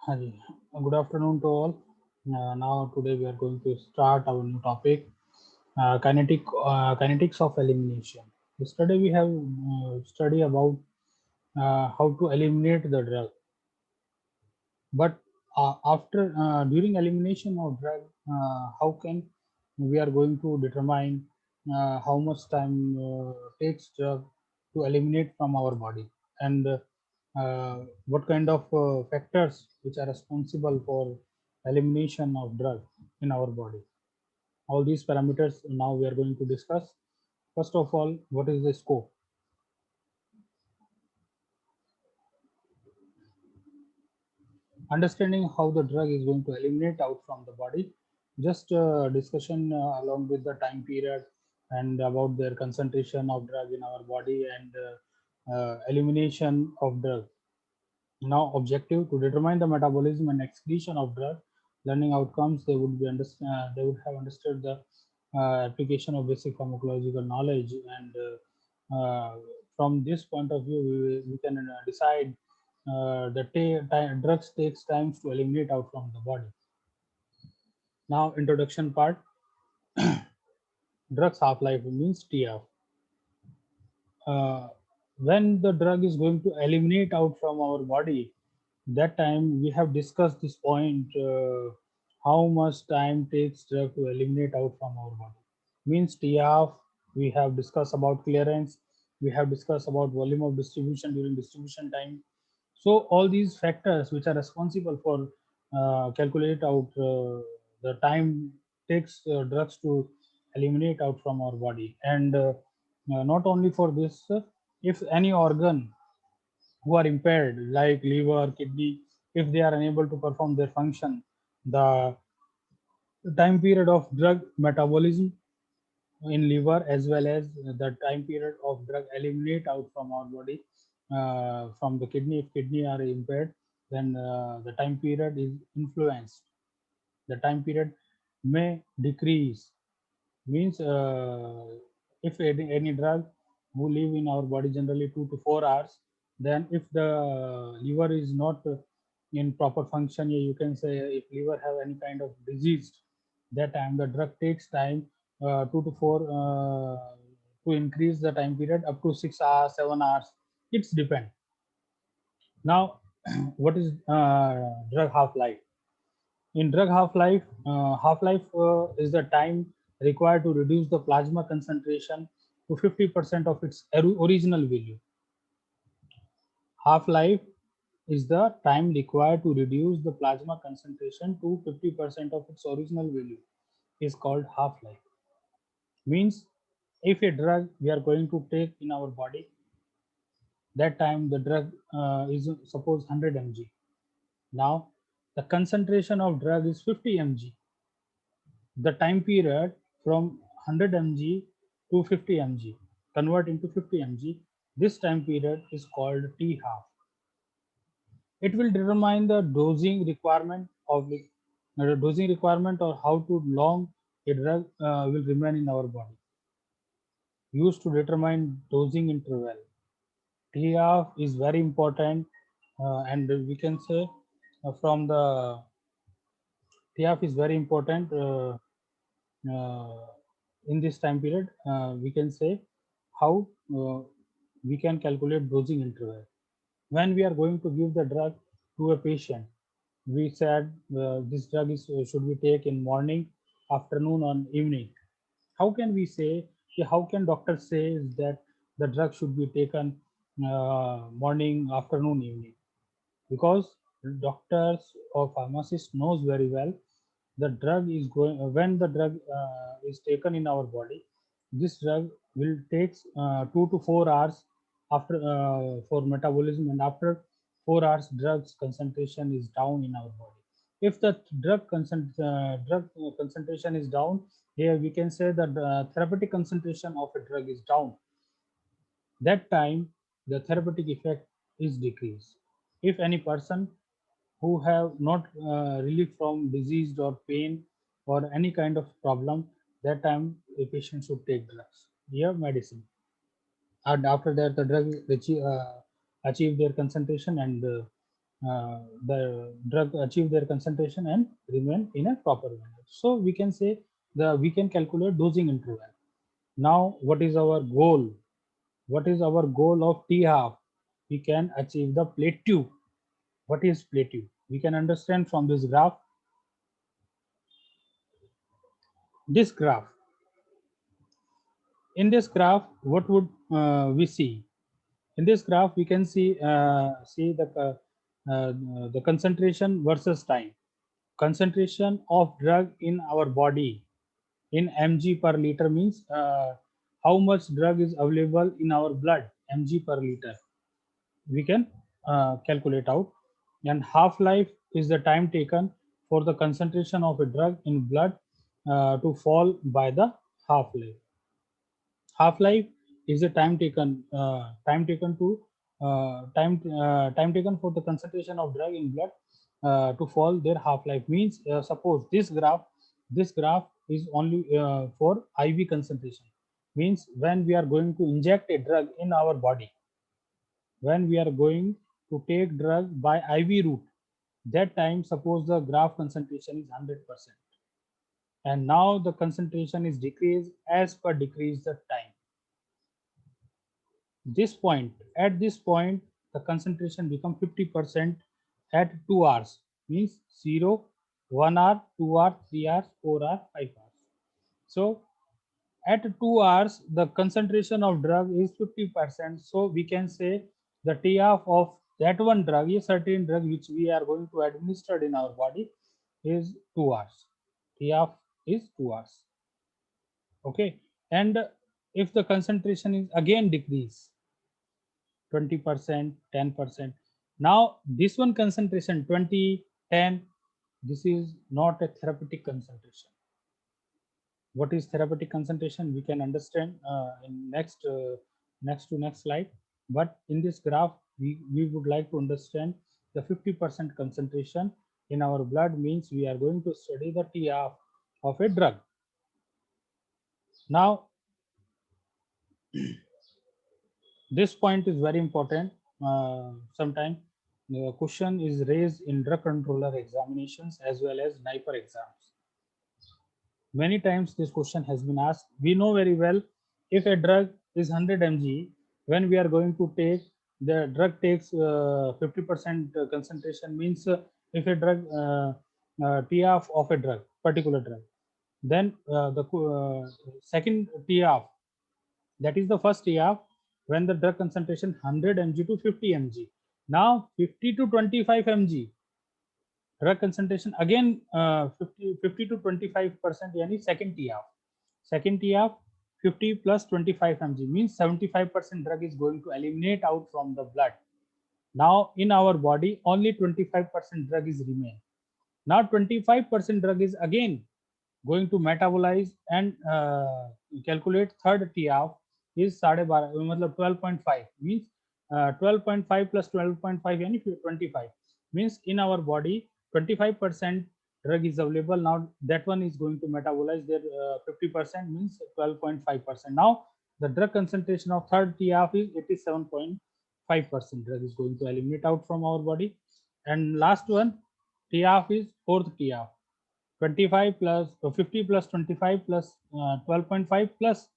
Hi, good afternoon to all. Now today we are going to start our new topic, kinetics of elimination. Yesterday we have study about how to eliminate the drug, but after during elimination of drug, how can we are going to determine how much time takes drug to eliminate from our body, and what kind of factors which are responsible for elimination of drug in our body. All these parameters now we are going to discuss. First of all, what is the scope? Understanding how the drug is going to eliminate out from the body, just discussion along with the time period and about their concentration of drug in our body, and elimination of drug. Now objective to determine the metabolism and excretion of drug. Learning outcomes, they would have understood the application of basic pharmacological knowledge, and from this point of view we can decide the drugs takes times to eliminate out from the body. Now introduction part. Drugs half life means TF. uh, when the drug is going to eliminate out from our body, that time we have discussed this point, how much time takes drug to eliminate out from our body. Means TF, we have discussed about clearance, we have discussed about volume of distribution during distribution time. So all these factors which are responsible for calculate out the time takes drugs to eliminate out from our body. And not only for this, if any organ who are impaired like liver, kidney, if they are unable to perform their function, the time period of drug metabolism in liver as well as the time period of drug eliminate out from our body from the kidney. If kidney are impaired, then the time period is influenced. The time period may decrease. Means if any drug who live in our body generally 2 to 4 hours, then if the liver is not in proper function, yeah, you can say if liver have any kind of disease, that time the drug takes time 2 to 4 to increase the time period up to 6 hours, 7 hours. It's depend. Now what is drug half life? In drug half-life is the time required to reduce the plasma concentration to 50% of its original value. Half-life is the time required to reduce the plasma concentration to 50% of its original value. Is called half-life. Means if a drug we are going to take in our body, that time the drug is suppose 100 mg. Now the concentration of drug is 50 mg. The time period from 100 mg to 50 mg, convert into 50 mg, this time period is called T half. It will determine the dosing requirement or how to long a drug will remain in our body, used to determine dosing interval. T half is very important, and we can say from the TF is very important uh, in this time period. We can say how we can calculate dosing interval. When we are going to give the drug to a patient, we said this drug is should we take in morning, afternoon, or evening. How can we say? How can doctor say that the drug should be taken morning, afternoon, evening? Because doctors or pharmacists knows very well the drug is going when the drug is taken in our body, this drug will takes 2 to 4 hours after for metabolism, and after 4 hours drugs concentration is down in our body. If the drug concentration is down, here we can say that the therapeutic concentration of a drug is down. That time the therapeutic effect is decreased. If any person who have not relief from disease or pain or any kind of problem, that time a patient should take drugs, yeah, medicine. And after that the drug achieve their concentration, and the drug achieve their concentration and remain in a proper manner. So we can say we can calculate dosing interval. Now, what is our goal? What is our goal of T half? We can achieve the plateau. What is plateau? We can understand from this graph. This graph. In this graph, what would we see? In this graph, we can see the concentration versus time. Concentration of drug in our body in mg per liter means how much drug is available in our blood, mg per liter. We can calculate out. And half life is the time taken for the concentration of a drug in blood to fall by the half life. Half life is the time taken for the concentration of drug in blood to fall their half life. Means suppose this graph is only for IV concentration. Means when we are going to inject a drug in our body, when we are going to take drug by IV route, that time suppose the graph concentration is 100%, and now the concentration is decreased as per decrease the time. At this point the concentration become 50% at 2 hours. Means 0, 1 hour, 2 hour, 3 hours, 4 hour, 5 hours. So at 2 hours the concentration of drug is 50%. So we can say the TF of that one drug, a certain drug which we are going to administer in our body, is 2 hours. TF is 2 hours. Okay. And if the concentration is again decrease 20%, 10%. Now this one concentration 20, 10, this is not a therapeutic concentration. What is therapeutic concentration? We can understand in next slide. But in this graph, we would like to understand the 50% concentration in our blood. Means we are going to study the TF of a drug. Now, this point is very important. Sometimes the question is raised in drug controller examinations as well as NIPER exams. Many times this question has been asked. We know very well, if a drug is 100 mg, when we are going to take, the drug takes 50% concentration. Means if a drug TF of a drug, particular drug, then the second TF, that is the first TF, when the drug concentration 100 mg to 50 mg. Now 50 to 25 mg drug concentration, again 50 to 25%, yani second TF. Second TF 50 plus 25 mg means 75% drug is going to eliminate out from the blood. Now in our body only 25% drug is remain. Now 25% drug is again going to metabolize and calculate third TF is 12.5 means 12.5 plus 12.5 yani 25 means in our body 25% drug is available. Now that one is going to metabolize their 50% means 12.5%. Now the drug concentration of third TF is 87.5%. Drug is going to eliminate out from our body. And last one TF is fourth TF, 25 plus 50 plus 25 plus 12.5 plus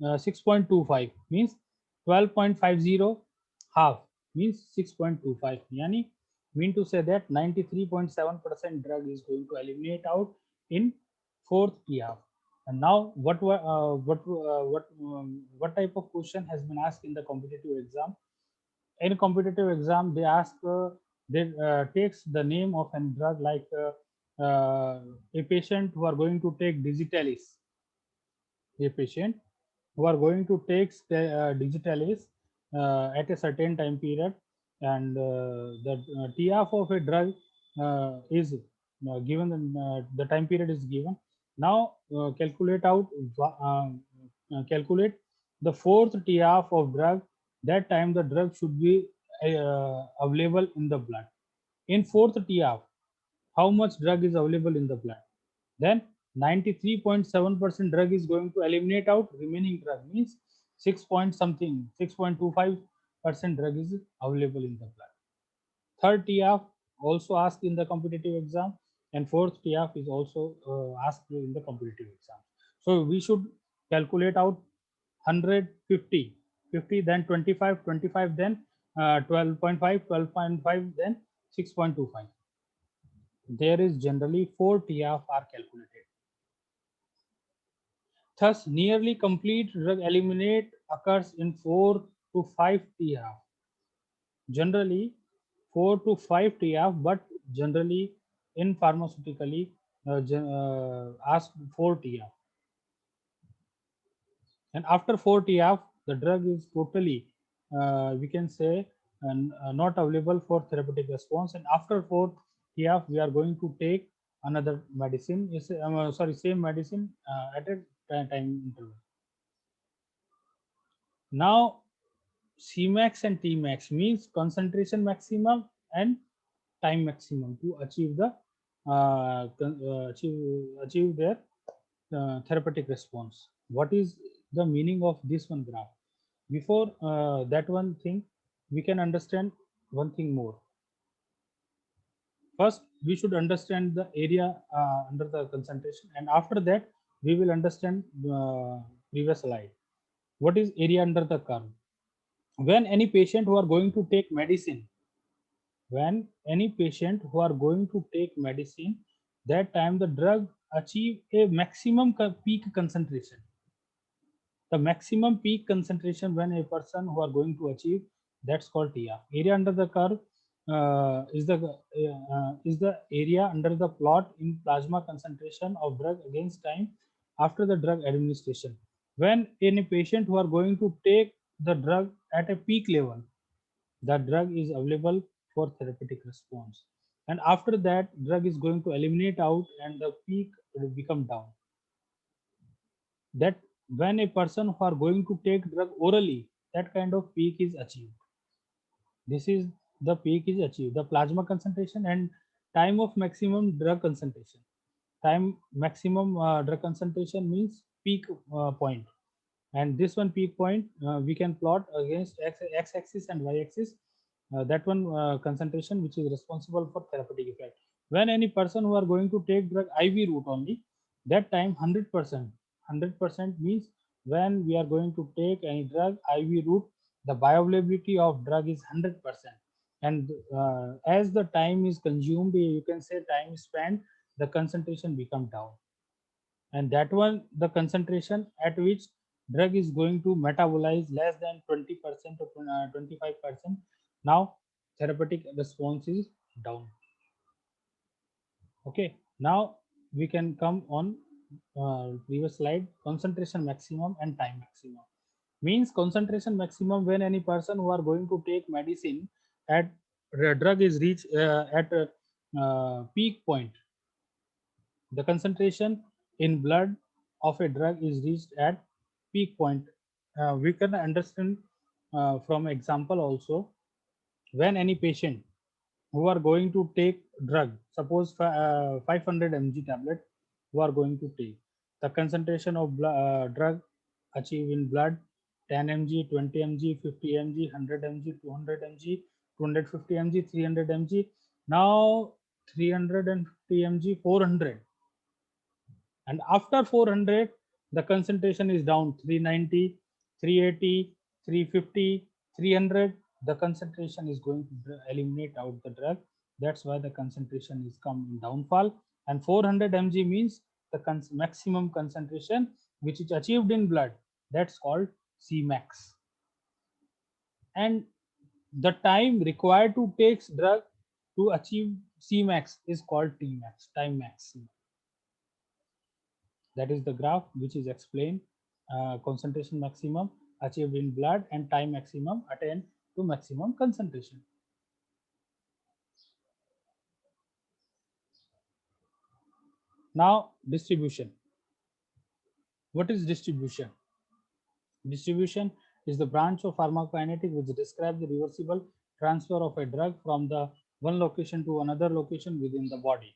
6.25 means 12.50 half means 6.25. Yani mean to say that 93.7% drug is going to eliminate out in fourth TF. And now what type of question has been asked in the competitive exam? In competitive exam, they ask they takes the name of a drug, like a patient who are going to take digitalis, a patient who are going to take digitalis at a certain time period, and the TF of a drug is given, the time period is given. Now calculate the fourth TF of drug. That time the drug should be available in the blood. In fourth TF, how much drug is available in the blood? Then 93.7% drug is going to eliminate out. Remaining drug means 6 point something, 6.25 drug is available in the blood. Third TF also asked in the competitive exam, and fourth TF is also asked in the competitive exam. So we should calculate out 150, 50, then 25, 25, then 12.5, 12.5, then 6.25. There is generally 4 TF are calculated. Thus, nearly complete drug eliminate occurs in 4 to 5 TF. Generally 4 to 5 TF, but generally in pharmaceutically asked 4 TF. And after 4 TF, the drug is totally, we can say, not available for therapeutic response. And after 4 TF, we are going to take another medicine, same medicine at a time interval. Now, Cmax and Tmax means concentration maximum and time maximum to achieve the achieve their therapeutic response. What is the meaning of this one graph? Before that one thing, we can understand one thing more. First, we should understand the area under the concentration, and after that, we will understand previous slide. What is area under the curve? When any patient who are going to take medicine, when any patient who are going to take medicine, that time the drug achieve a maximum peak concentration. The maximum peak concentration when a person who are going to achieve, that's called TR. Area under the curve is the area under the plot in plasma concentration of drug against time after the drug administration. When any patient who are going to take the drug at a peak level, the drug is available for therapeutic response, and after that drug is going to eliminate out and the peak will become down. That when a person who are going to take drug orally, that kind of peak is achieved. This is the peak is achieved, the plasma concentration and time of maximum drug concentration. Time maximum drug concentration means peak point, and this one peak point we can plot against x-axis and y-axis. That one concentration which is responsible for therapeutic effect. When any person who are going to take drug IV route only, that time 100% means when we are going to take any drug IV route, the bioavailability of drug is 100%. And as the time is consumed, you can say time is spent, the concentration become down. And that one, the concentration at which drug is going to metabolize less than 20% or 25%. Now therapeutic response is down. Okay, now we can come on previous slide. Concentration maximum and time maximum means concentration maximum when any person who are going to take medicine at drug is reached at peak point. The concentration in blood of a drug is reached at peak point. We can understand from example also. When any patient who are going to take drug, suppose 500 mg tablet who are going to take, the concentration of drug achieved in blood 10 mg, 20 mg, 50 mg, 100 mg, 200 mg, 250 mg, 300 mg. Now 350 mg, 400, and after 400 the concentration is down 390, 380, 350, 300. The concentration is going to eliminate out the drug. That's why the concentration is come in downfall. And 400 mg means the maximum concentration which is achieved in blood, that's called Cmax. And the time required to take drug to achieve Cmax is called Tmax, time maximum. That is the graph which is explained concentration maximum achieved in blood and time maximum attained to maximum concentration. Now distribution. What is distribution? Distribution is the branch of pharmacokinetic which describes the reversible transfer of a drug from the one location to another location within the body.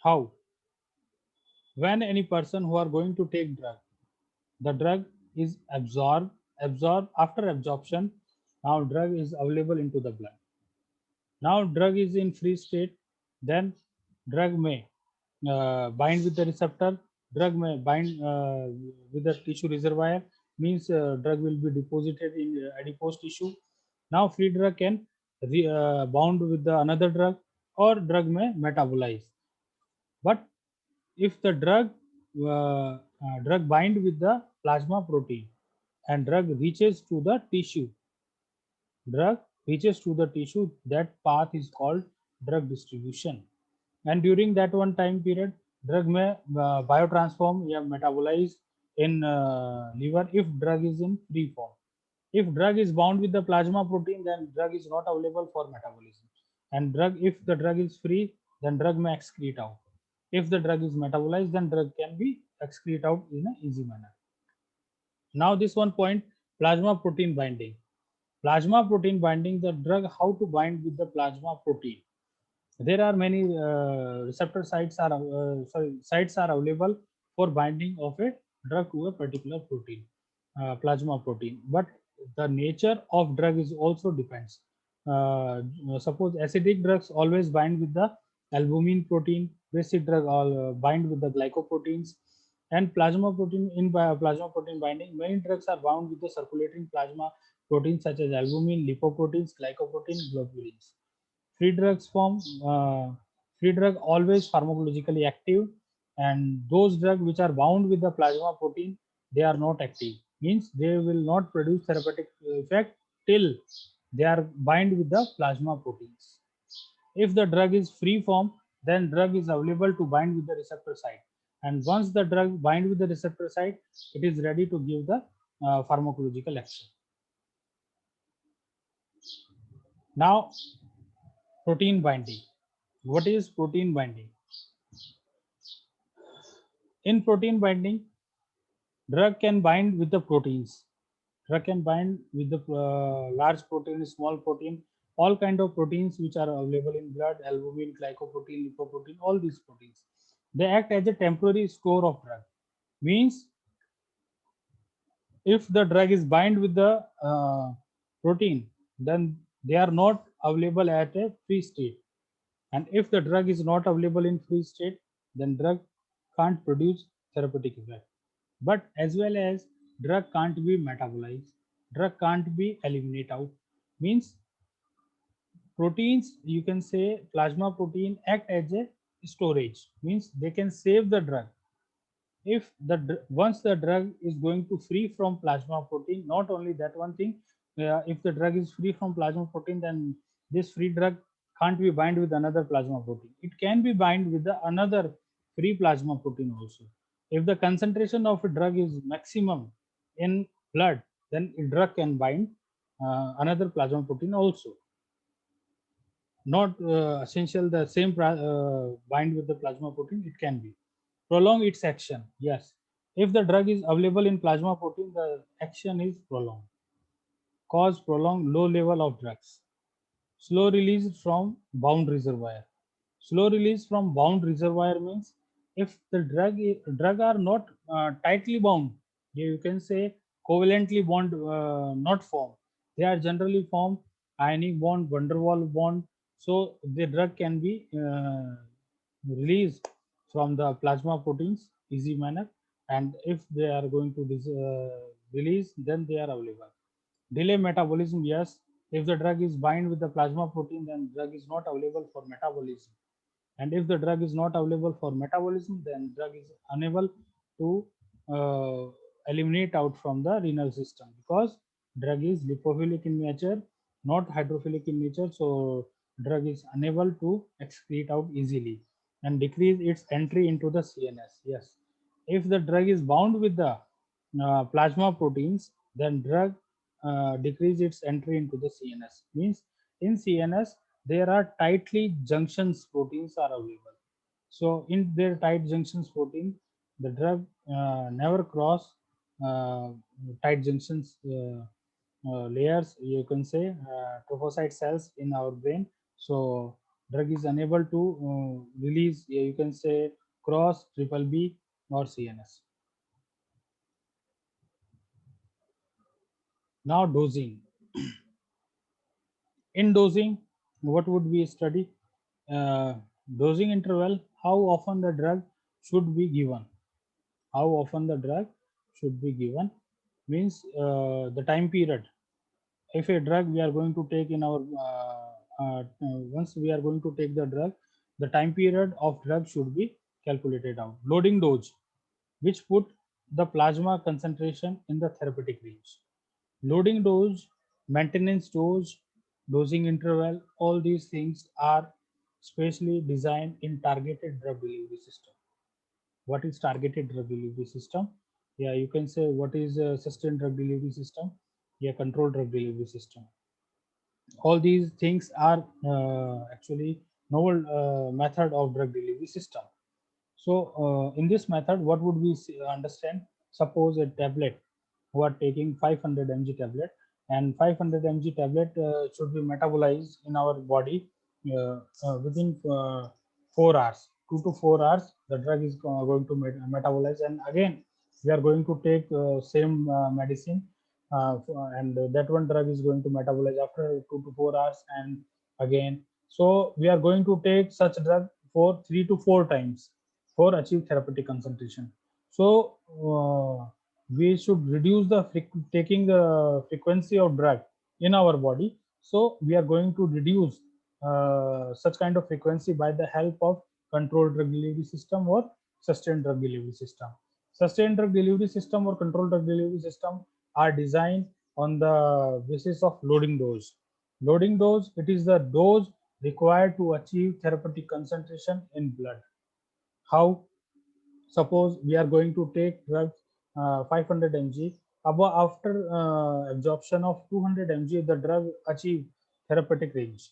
How? When any person who are going to take drug, the drug is absorbed absorb after absorption. Now drug is available into the blood. Now drug is in free state, then drug may bind with the receptor, drug may bind with the tissue reservoir, means drug will be deposited in adipose tissue. Now free drug can bound with the another drug, or drug may metabolize. But if the drug bind with the plasma protein and drug reaches to the tissue, drug reaches to the tissue, that path is called drug distribution. And during that one time period, drug may biotransform, yeah, metabolize in liver if drug is in free form. If drug is bound with the plasma protein, then drug is not available for metabolism. And drug, if the drug is free, then drug may excrete out. If the drug is metabolized, then drug can be excrete out in an easy manner. Now this one point, plasma protein binding. Plasma protein binding, the drug, how to bind with the plasma protein. There are many receptor sites are available for binding of a drug to a particular protein, plasma protein. But the nature of drug is also depends. Suppose acidic drugs always bind with the albumin protein, basic drug all bind with the glycoproteins, and plasma protein. In plasma protein binding, many drugs are bound with the circulating plasma proteins such as albumin, lipoproteins, glycoprotein, globulins. Free drugs form free drug always pharmacologically active, and those drugs which are bound with the plasma protein, they are not active. Means they will not produce therapeutic effect till they are bind with the plasma proteins. If the drug is free form, then drug is available to bind with the receptor site. And once the drug bind with the receptor site, it is ready to give the pharmacological action. Now, protein binding. What is protein binding? In protein binding, drug can bind with the proteins. Drug can bind with the large protein, small protein, all kind of proteins which are available in blood, albumin, glycoprotein, lipoprotein, all these proteins. They act as a temporary store of drug. Means if the drug is bind with the protein, then they are not available at a free state. And if the drug is not available in free state, then drug can't produce therapeutic effect. But as well as drug can't be metabolized, drug can't be eliminated out. Means proteins, you can say plasma protein act as a storage. Means they can save the drug. If the once the drug is going to free from plasma protein, not only that one thing, if the drug is free from plasma protein, then this free drug can't be bind with another plasma protein. It can be bind with the another free plasma protein also. If the concentration of a drug is maximum in blood, then a drug can bind another plasma protein also. Not essential the same bind with the plasma protein, it can be. Prolong its action, yes. If the drug is available in plasma protein, the action is prolonged. Cause prolonged low level of drugs. Slow release from bound reservoir. Slow release from bound reservoir means if the drug are not tightly bound, you can say covalently bond not formed. They are generally formed ionic bond, van der Waals bond. So the drug can be released from the plasma proteins easy manner, and if they are going to release, then they are available. Delay metabolism, yes. If the drug is bind with the plasma protein, then drug is not available for metabolism. And if the drug is not available for metabolism, then drug is unable to eliminate out from the renal system, because drug is lipophilic in nature, not hydrophilic in nature. So drug is unable to excrete out easily and decrease its entry into the CNS. Yes. If the drug is bound with the plasma proteins, then drug decrease its entry into the CNS. Means in CNS, there are tightly junctions proteins are available. So in their tight junctions protein, the drug never cross uh, tight junctions layers. You can say trophocyte cells in our brain. So drug is unable to release. You can say cross triple B or CNS. Now dosing. In dosing, what would we study? Uh, Dosing interval, how often the drug should be given. How often the drug should be given means the time period. If a drug we are going to take in our once we are going to take the drug, the time period of drug should be calculated out. Loading dose, which put the plasma concentration in the therapeutic range. Loading dose, maintenance dose, dosing interval, all these things are specially designed in targeted drug delivery system. What is targeted drug delivery system? Yeah, you can say what is a sustained drug delivery system? Yeah, controlled drug delivery system. All these things are actually novel method of drug delivery system. So in this method, what would we understand? Suppose a tablet, who are taking 500 mg tablet, and 500 mg tablet should be metabolized in our body within 4 hours. 2 to 4 hours, the drug is going to metabolize, and again we are going to take same medicine, and that one drug is going to metabolize after 2 to 4 hours, and again. So we are going to take such drug for 3 to 4 times for achieve therapeutic concentration. So we should reduce the taking the frequency of drug in our body. So we are going to reduce such kind of frequency by the help of controlled drug delivery system or sustained drug delivery system. Sustained drug delivery system or controlled drug delivery system are designed on the basis of loading dose. Loading dose, it is the dose required to achieve therapeutic concentration in blood. How? Suppose we are going to take drugs 500 mg. After absorption of 200 mg, the drug achieve therapeutic range,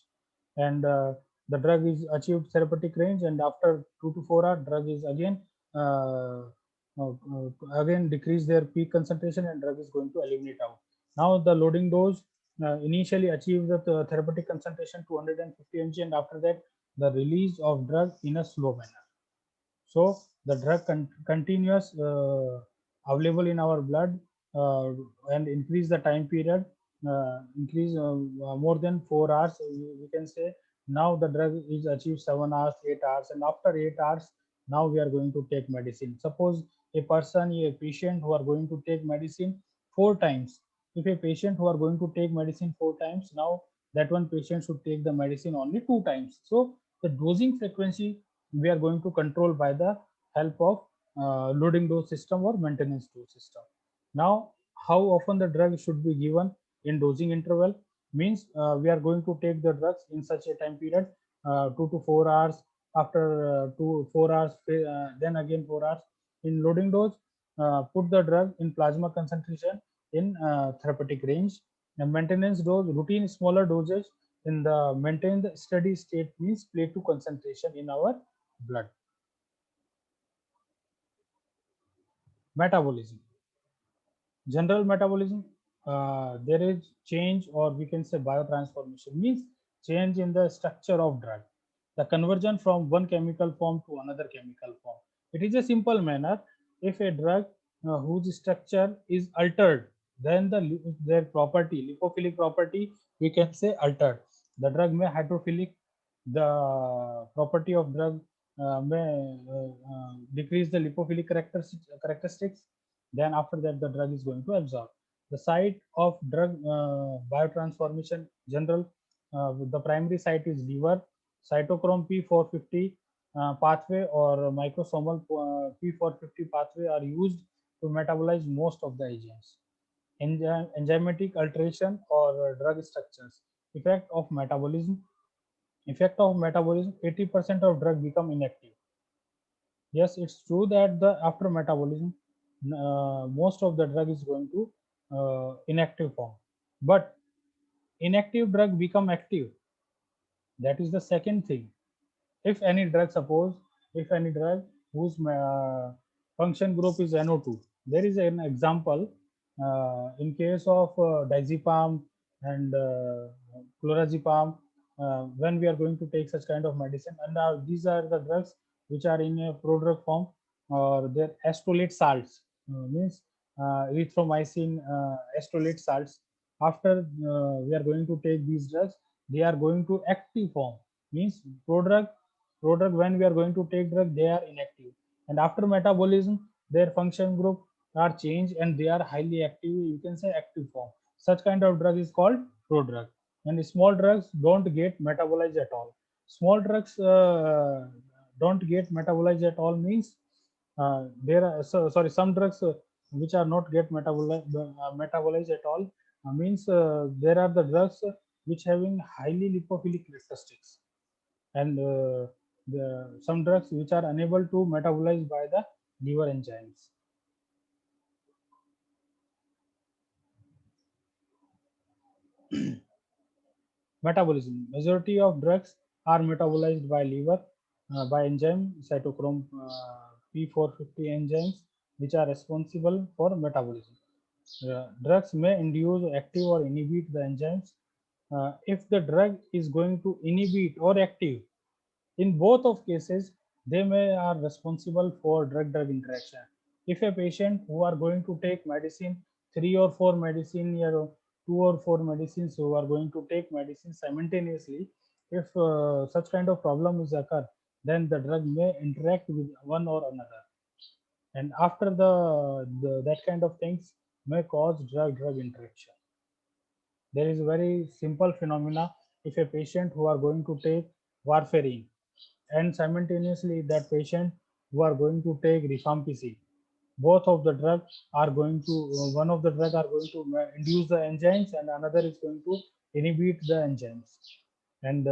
and the drug is achieved therapeutic range, and after 2 to 4 hours, drug is uh, again decrease their peak concentration, and drug is going to eliminate out. Now the loading dose initially achieve the therapeutic concentration 250 mg, and after that the release of drug in a slow manner. So the drug continuous available in our blood, and increase the time period, increase more than 4 hours. We can say now the drug is achieved 7 hours, 8 hours, and after 8 hours, now we are going to take medicine. Suppose a patient who are going to take medicine 4 times. If a patient who are going to take medicine 4 times, now that one patient should take the medicine only 2 times. So the dosing frequency we are going to control by the help of loading dose system or maintenance dose system. Now, how often the drug should be given in dosing interval means we are going to take the drugs in such a time period 2 to 4 hours. After 2 4 hours, then again 4 hours. In loading dose, put the drug in plasma concentration in therapeutic range. And maintenance dose, routine smaller dosage in the maintained steady state means plateau concentration in our blood. Metabolism. General metabolism, there is change, or we can say biotransformation, means change in the structure of drug, the conversion from one chemical form to another chemical form. It is a simple manner. If a drug whose structure is altered, then their property, lipophilic property, we can say altered. The drug may hydrophilic, the property of drug may decrease the lipophilic characteristics. Then after that, the drug is going to absorb. The site of drug biotransformation general, the primary site is liver. Cytochrome P450 pathway or microsomal P450 pathway are used to metabolize most of the agents. Enzymatic alteration or drug structures. Effect of metabolism, 80% of drug become inactive. Yes, it's true that the after metabolism, most of the drug is going to inactive form, but inactive drug become active. That is the second thing. If any drug, suppose if any drug whose function group is NO2, there is an example in case of diazepam and clorazepam, when we are going to take such kind of medicine, and these are the drugs which are in a prodrug form, or their astrolate salts, means erythromycin astrolate salts. after we are going to take these drugs, they are going to active form, means prodrug when we are going to take drug, they are inactive, and after metabolism their function group are changed and they are highly active, you can say active form. Such kind of drug is called prodrug. And small drugs don't get metabolized at all. Small drugs don't get metabolized at all means there are sorry, some drugs which are not get metabolized at all, means there are the drugs which having highly lipophilic characteristics, and some drugs which are unable to metabolize by the liver enzymes. Metabolism. Majority of drugs are metabolized by liver by enzyme cytochrome P450 enzymes, which are responsible for metabolism. Drugs may induce, active, or inhibit the enzymes. If the drug is going to inhibit or active, in both of cases, they may are responsible for drug-drug interaction. If a patient who are going to take medicine, 3 or 4 medicine, or 2 or 4 medicines, who are going to take medicine simultaneously, if such kind of problem is occur, then the drug may interact with one or another, and after the that kind of things may cause drug-drug interaction. There is a very simple phenomena. If a patient who are going to take warfarin and simultaneously that patient who are going to take rifampicin, both of the drugs are going to one of the drug are going to induce the enzymes and another is going to inhibit the enzymes, and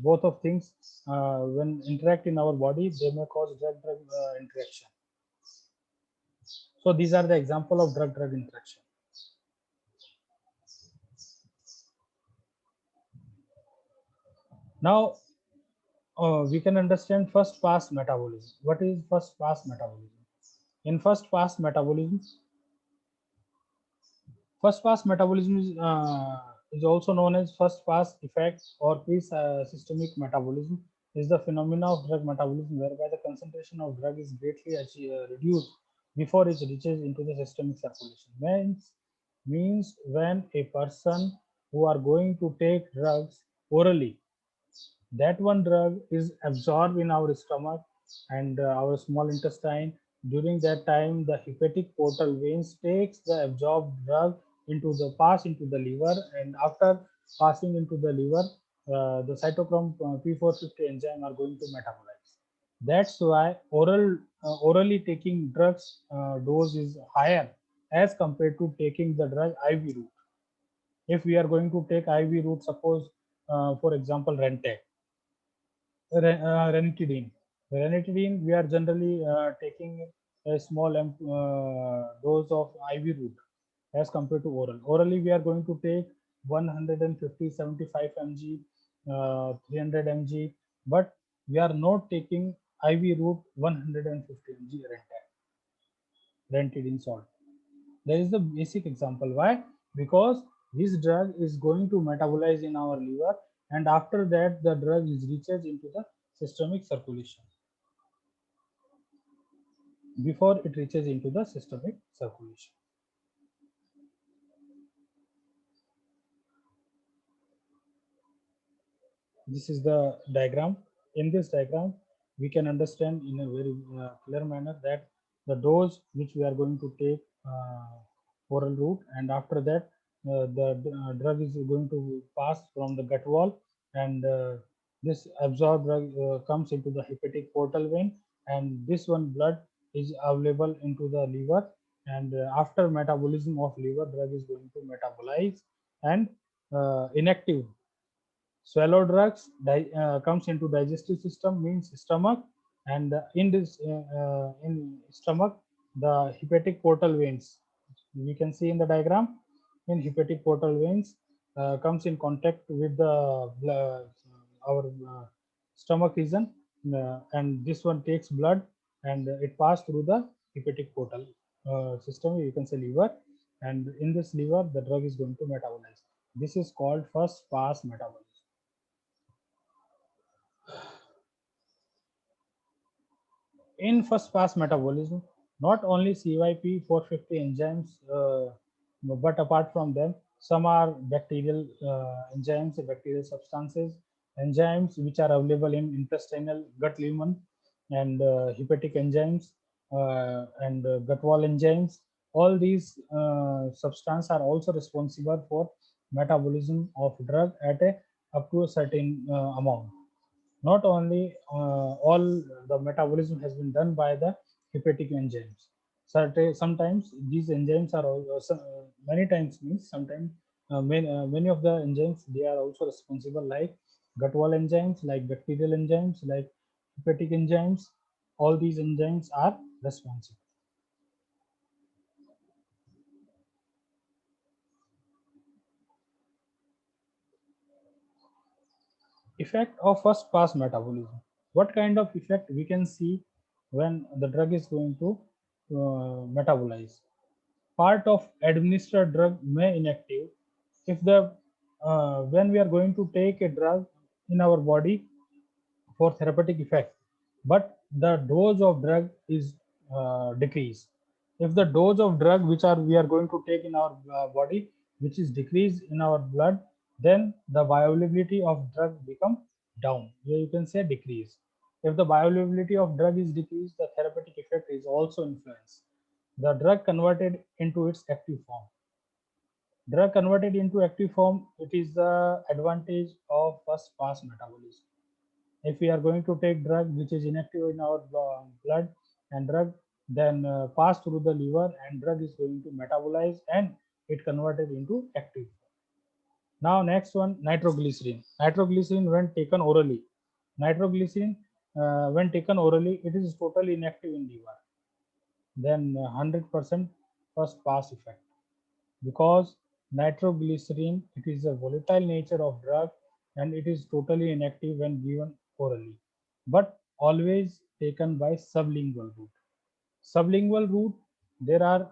both of things when interact in our body, they may cause drug-drug interaction. So these are the example of drug-drug interaction. Now we can understand first pass metabolism. What is first pass metabolism? In first pass metabolism is also known as first pass effect or pre-systemic metabolism. Is the phenomena of drug metabolism whereby the concentration of drug is greatly reduced before it reaches into the systemic circulation. Means when a person who are going to take drugs orally, that one drug is absorbed in our stomach and our small intestine. During that time, the hepatic portal veins takes the absorbed drug into the pass into the liver, and after passing into the liver, the cytochrome P450 enzyme are going to metabolize. That's why orally taking drugs dose is higher as compared to taking the drug IV route. If we are going to take IV route, suppose for example Rentec, ranitidine. Ranitidine, we are generally taking a small dose of IV route as compared to oral. Orally, we are going to take 150, 75 mg, 300 mg, but we are not taking IV route 150 mg ranitidine salt. There is the basic example. Why? Because this drug is going to metabolize in our liver, and after that, the drug is reaches into the systemic circulation before it reaches into the systemic circulation. This is the diagram. In this diagram, we can understand in a very clear manner that the dose which we are going to take oral route, and after that the drug is going to pass from the gut wall, and this absorbed drug comes into the hepatic portal vein, and this one blood is available into the liver, and after metabolism of liver, drug is going to metabolize and inactive swallow drugs comes into digestive system, means stomach, and in this in stomach, the hepatic portal veins, we can see in the diagram. In hepatic portal veins comes in contact with the our stomach region, and this one takes blood and it passes through the hepatic portal system, you can say liver, and in this liver the drug is going to metabolize. This is called first pass metabolism. In first pass metabolism, not only CYP450 enzymes, but apart from them, Some are bacterial enzymes, bacterial substances, enzymes which are available in intestinal gut lumen, and hepatic enzymes, and gut wall enzymes. All these substances are also responsible for metabolism of drug at a up to a certain amount. Not only all the metabolism has been done by the hepatic enzymes. Sometimes these enzymes are also, many times means sometimes many of the enzymes they are also responsible, like gut wall enzymes, like bacterial enzymes, like hepatic enzymes. All these enzymes are responsible. Effect of first pass metabolism. What kind of effect we can see when the drug is going to metabolize? Part of administered drug may inactive if the when we are going to take a drug in our body for therapeutic effect, but the dose of drug is decreased. If the dose of drug which are we are going to take in our body which is decreased in our blood, then the bioavailability of drug become down. Here you can say decrease. If the bioavailability of drug is decreased, the therapeutic effect is also influenced. The drug converted into its active form. Drug converted into active form, it is the advantage of first pass metabolism. If we are going to take drug which is inactive in our blood, and drug then pass through the liver, and drug is going to metabolize and it converted into active. Now next one, nitroglycerin. Nitroglycerin when taken orally. Nitroglycerin when taken orally, it is totally inactive in liver. Then 100% first pass effect, because nitroglycerin, it is a volatile nature of drug and it is totally inactive when given orally, but always taken by sublingual route. Sublingual route, there are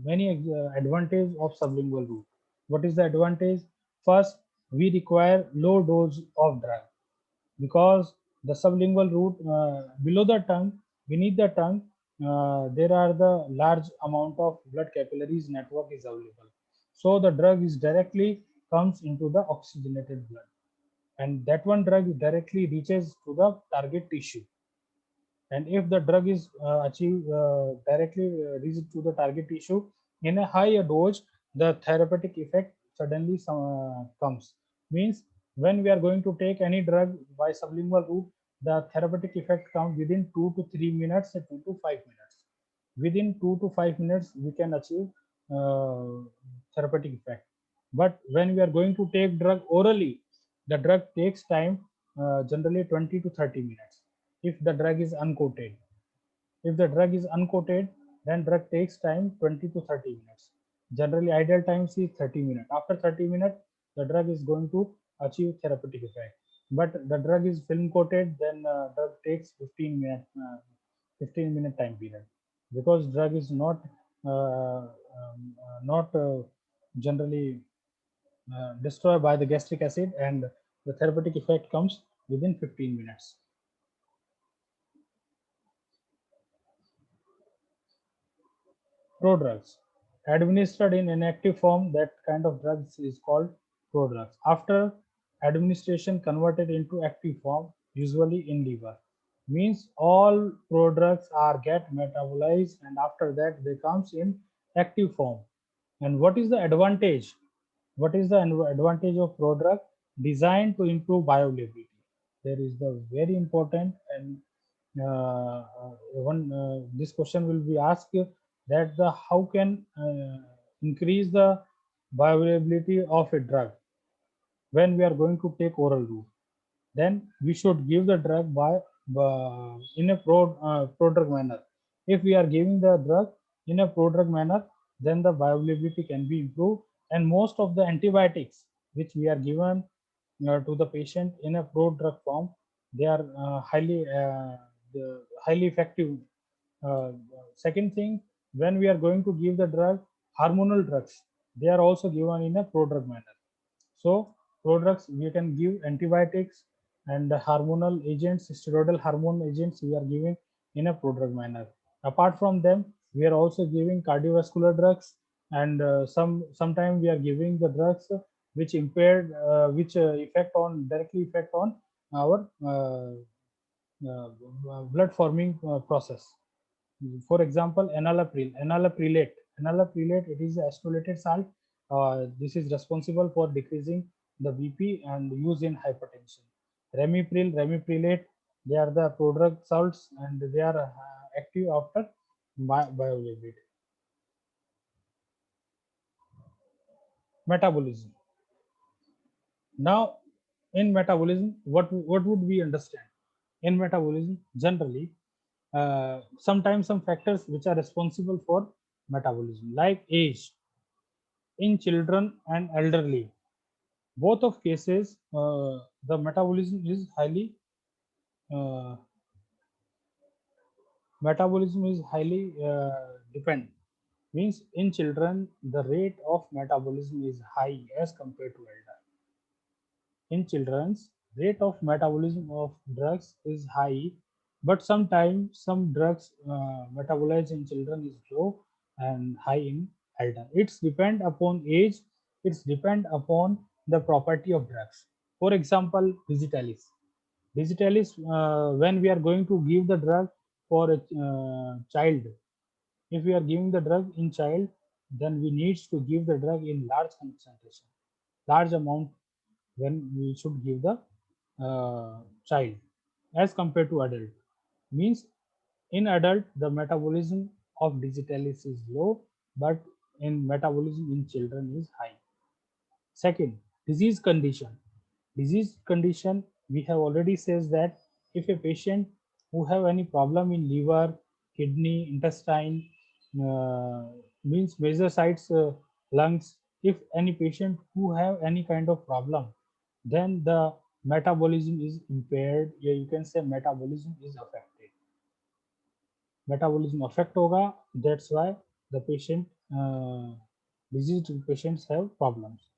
many advantages of sublingual route. What is the advantage? First, we require low dose of drug, because the sublingual route, below the tongue, beneath the tongue, there are the large amount of blood capillaries network is available. So the drug is directly comes into the oxygenated blood, and that one drug directly reaches to the target tissue. And if the drug is achieved directly reached to the target tissue in a higher dose, the therapeutic effect suddenly comes. Means when we are going to take any drug by sublingual route, the therapeutic effect comes within 2 to 3 minutes, 2 to 5 minutes. Within 2 to 5 minutes we can achieve uh, therapeutic effect. But when we are going to take drug orally, the drug takes time, generally 20 to 30 minutes, if the drug is uncoated. If the drug is uncoated, then drug takes time 20 to 30 minutes. Generally, ideal time is 30 minutes. After 30 minutes, the drug is going to achieve therapeutic effect. But the drug is film coated, then drug takes 15 minutes, 15-minute time period, because drug is not generally destroyed by the gastric acid, and the therapeutic effect comes within 15 minutes. Prodrugs. Administered in inactive form, that kind of drugs is called prodrugs. After administration converted into active form, usually in liver. Means all prodrugs are get metabolized, and after that they comes in active form. And what is the advantage? What is the advantage of prodrug? Designed to improve bioavailability. There is the very important, and one this question will be asked, that the how can increase the bioavailability of a drug when we are going to take oral route. Then we should give the drug by in a prodrug manner. If we are giving the drug in a prodrug manner, then the bioavailability can be improved, and most of the antibiotics which we are given to the patient in a prodrug form, they are highly effective. uh, Second thing, when we are going to give the drug, hormonal drugs, they are also given in a prodrug manner. So prodrugs, we can give antibiotics, and the hormonal agents, steroidal hormone agents, we are giving in a prodrug manner. Apart from them, we are also giving cardiovascular drugs, and sometimes we are giving the drugs which impaired which effect on directly effect on our blood forming process. For example, enalaprilate, it is acetylated salt. This is responsible for decreasing the BP and use in hypertension. Remiprilate, they are the prodrug salts and they are active after biolabate. Metabolism. Now, in metabolism, what would we understand? In metabolism, generally, sometimes some factors which are responsible for metabolism, like age, in children and elderly. Both of cases, the metabolism is uh, depend. Means in children, the rate of metabolism is high as compared to elder. In children's, rate of metabolism of drugs is high, but sometimes some drugs metabolized in children is low and high in elder. It's depend upon age. It's depend upon the property of drugs. For example, digitalis. Digitalis, when we are going to give the drug for a child, if we are giving the drug in child, then we need to give the drug in large concentration, large amount when we should give the child as compared to adult. Means in adult the metabolism of digitalis is low, but in metabolism in children is high. Second, disease condition. Disease condition, we have already says that if a patient who have any problem in liver, kidney, intestine, uh, means major sites, lungs, if any patient who have any kind of problem, then the metabolism is impaired. Yeah, you can say metabolism is affected. Metabolism affect hoga, that's why the patient diseased patients have problems.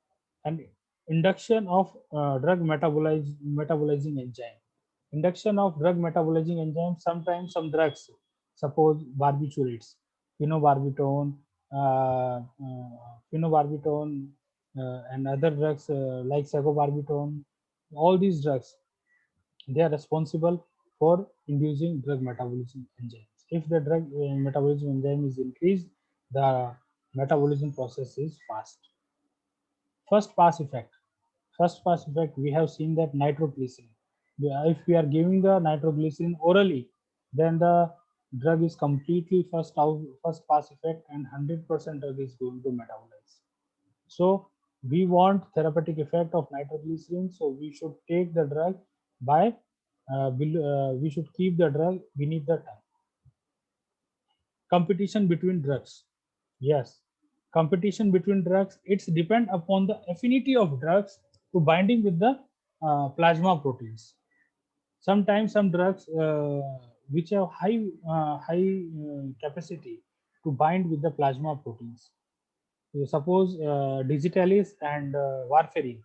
And induction of metabolizing enzyme. Induction of drug metabolizing enzyme, sometimes some drugs, suppose barbiturates, phenobarbital, phenobarbital, and other drugs like sagobarbital. All these drugs, they are responsible for inducing drug metabolism enzymes. If the drug metabolism enzyme is increased, the metabolism process is fast. First pass effect. First pass effect, we have seen that nitroglycerin. If we are giving the nitroglycerin orally, then the drug is completely first pass effect, and 100% drug is going to metabolize. So we want therapeutic effect of nitroglycerin, so we should take the drug by we should keep the drug beneath the tongue. Competition between drugs. Yes, competition between drugs. It's depend upon the affinity of drugs to binding with the plasma proteins. Sometimes some drugs which have high capacity to bind with the plasma proteins. So suppose digitalis and warfarin,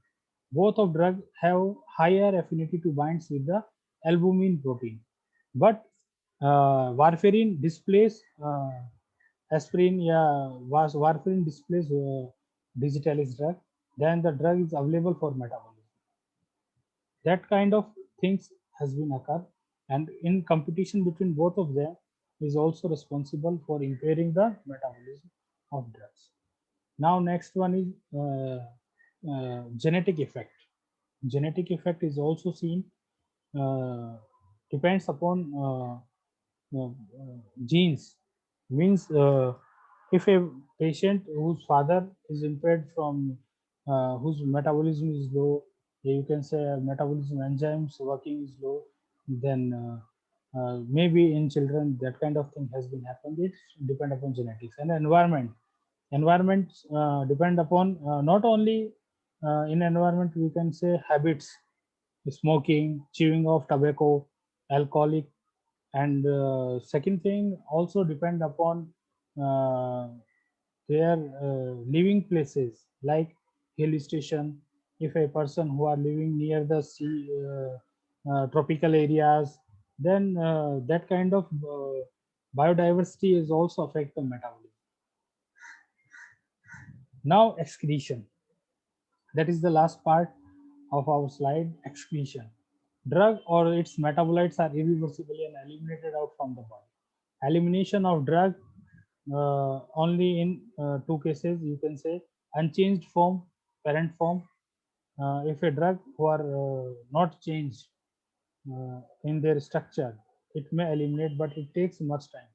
both of drugs have higher affinity to binds with the albumin protein, but warfarin displays aspirin. Yeah, was warfarin displays digitalis drug, then the drug is available for metabolism. That kind of things has been occurred, and in competition between both of them is also responsible for impairing the metabolism of drugs. Now next one is genetic effect. Genetic effect is also seen, uh, depends upon genes. Means if a patient whose father is impaired from whose metabolism is low, you can say metabolism enzymes working is low, then maybe in children that kind of thing has been happened. It's depend upon genetics and environment. Environment depend upon not only in environment, we can say habits, smoking, chewing of tobacco, alcoholic, and second thing also depend upon uh, their living places, like hill station. If a person who are living near the sea, tropical areas, then that kind of biodiversity is also affect the metabolism. Now excretion. That is the last part of our slide, excretion. Drug or its metabolites are irreversibly and eliminated out from the body. Elimination of drug only in two cases, you can say unchanged form, parent form. If a drug who are not changed in their structure, it may eliminate, but it takes much time.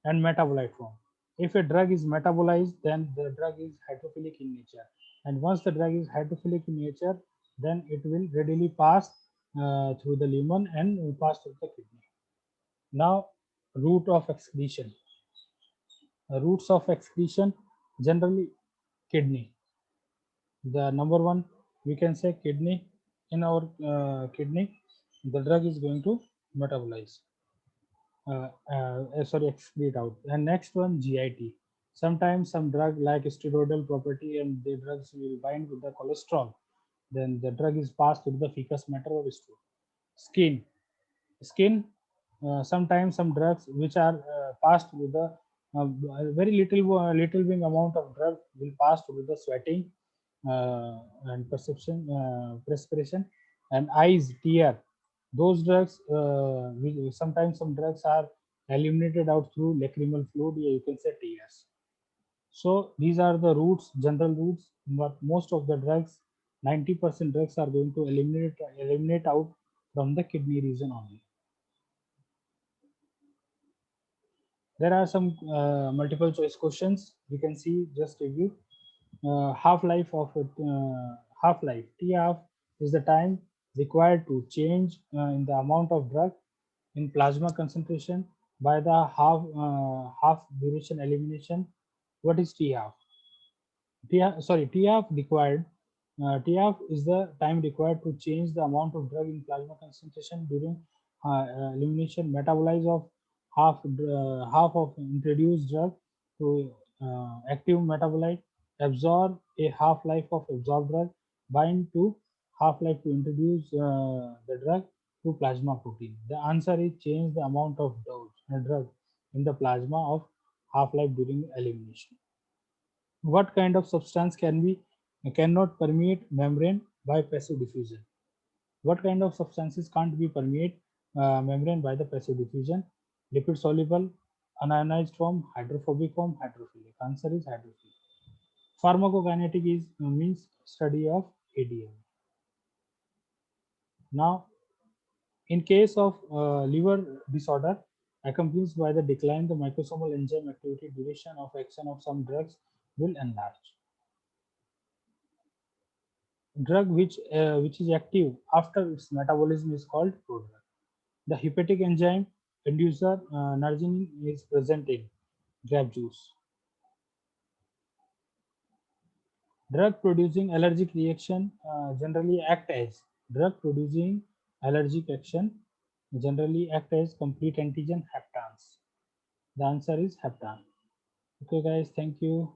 And metabolite form. If a drug is metabolized, then the drug is hydrophilic in nature. And once the drug is hydrophilic in nature, then it will readily pass through the lumen and will pass through the kidney. Now, route of excretion. Routes of excretion, generally kidney. The number one, we can say kidney. In our kidney, the drug is going to metabolize. Sorry, excrete out. And next one, GIT. Sometimes some drug like steroidal property and the drugs will bind with the cholesterol. Then the drug is passed through the fecal matter or stool. Skin. Skin. Sometimes some drugs which are passed through the very little wing amount of drug will pass through the sweating and perspiration and eyes tear. Those drugs, sometimes some drugs are eliminated out through lacrimal fluid, you can say tears. So these are the routes, general routes, but most of the drugs, 90% drugs are going to eliminate out from the kidney region only. There are some multiple choice questions. We can see just review. Half-life of half-life. T-half is the time required to change in the amount of drug in plasma concentration by the half duration elimination. What is T-half? T-half required. T-half is the time required to change the amount of drug in plasma concentration during elimination metabolize of half of introduced drug to active metabolite, absorb a half-life of absorbed drug, bind to half-life to introduce the drug to plasma protein. The answer is change the amount of drug in the plasma of half-life during elimination. What kind of substance cannot permeate membrane by passive diffusion? What kind of substances can't be permeate membrane by the passive diffusion? Lipid soluble, unionized form, hydrophobic form, hydrophilic. Answer is hydrophilic. Pharmacokinetic is means study of ADM. Now, in case of liver disorder accompanied by the decline, the microsomal enzyme activity duration of action of some drugs will enlarge. Drug which is active after its metabolism is called prodrug. The hepatic enzyme inducer narginin is present in grape juice. Drug producing allergic reaction generally act as drug producing allergic action generally act as complete antigen heptans. The answer is heptan. Okay, guys, thank you.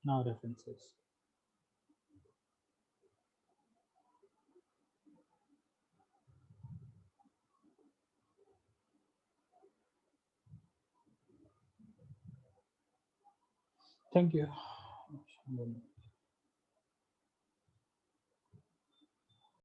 Now references. Thank you.